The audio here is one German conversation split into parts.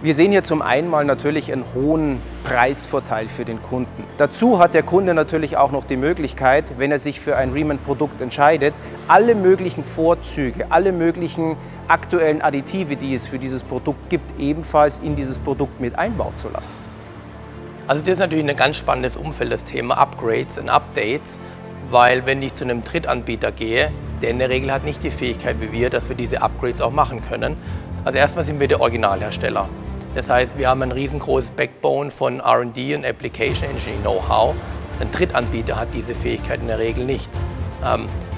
Wir sehen hier zum einen mal natürlich einen hohen Preisvorteil für den Kunden. Dazu hat der Kunde natürlich auch noch die Möglichkeit, wenn er sich für ein Reman-Produkt entscheidet, alle möglichen Vorzüge, alle möglichen aktuellen Additive, die es für dieses Produkt gibt, ebenfalls in dieses Produkt mit einbauen zu lassen. Also das ist natürlich ein ganz spannendes Umfeld, das Thema Upgrades und Updates, weil wenn ich zu einem Drittanbieter gehe, der in der Regel hat nicht die Fähigkeit wie wir, dass wir diese Upgrades auch machen können. Also erstmal sind wir der Originalhersteller. Das heißt, wir haben ein riesengroßes Backbone von R&D und Application Engineering Know-how. Ein Drittanbieter hat diese Fähigkeit in der Regel nicht.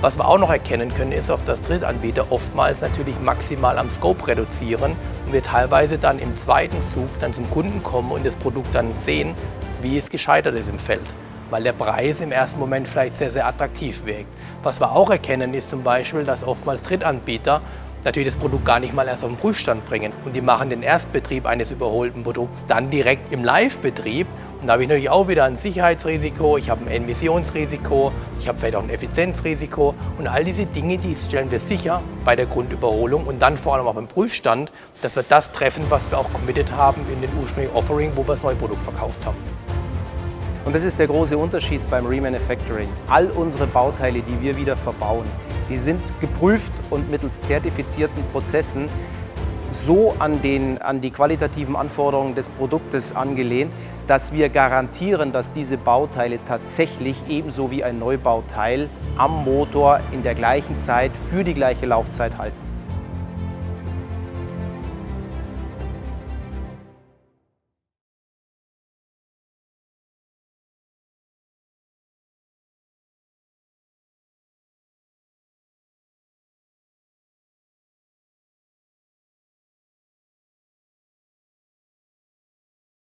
Was wir auch noch erkennen können, ist, dass Drittanbieter oftmals natürlich maximal am Scope reduzieren und wir teilweise dann im zweiten Zug dann zum Kunden kommen und das Produkt dann sehen, wie es gescheitert ist im Feld, weil der Preis im ersten Moment vielleicht sehr, sehr attraktiv wirkt. Was wir auch erkennen, ist zum Beispiel, dass oftmals Drittanbieter natürlich das Produkt gar nicht mal erst auf den Prüfstand bringen. Und die machen den Erstbetrieb eines überholten Produkts dann direkt im Live-Betrieb. Und da habe ich natürlich auch wieder ein Sicherheitsrisiko, ich habe ein Emissionsrisiko, ich habe vielleicht auch ein Effizienzrisiko. Und all diese Dinge, die stellen wir sicher bei der Grundüberholung und dann vor allem auch im Prüfstand, dass wir das treffen, was wir auch committed haben in den ursprünglichen Offering, wo wir das neue Produkt verkauft haben. Und das ist der große Unterschied beim Remanufacturing. All unsere Bauteile, die wir wieder verbauen, die sind geprüft und mittels zertifizierten Prozessen so an die qualitativen Anforderungen des Produktes angelehnt, dass wir garantieren, dass diese Bauteile tatsächlich ebenso wie ein Neubauteil am Motor in der gleichen Zeit für die gleiche Laufzeit halten.